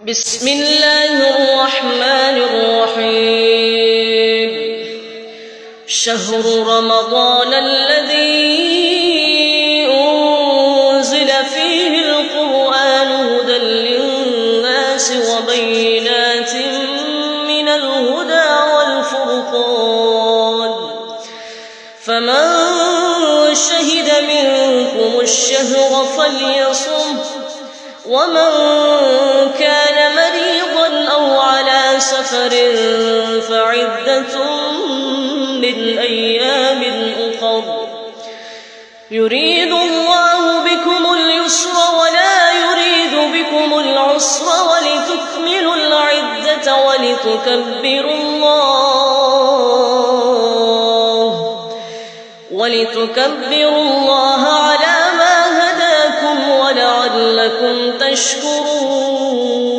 بسم الله الرحمن الرحيم شهر رمضان الذي أنزل فيه القرآن هدى للناس وبينات من الهدى والفرقان فمن شهد منكم الشهر فليصمه ومن كان مريضا أو على سفر فعدة من أيام أخر يريد الله بكم اليسر ولا يريد بكم العسر ولتكملوا العدة ولتكبروا الله على ما هداكم ولعلكم تشكرون.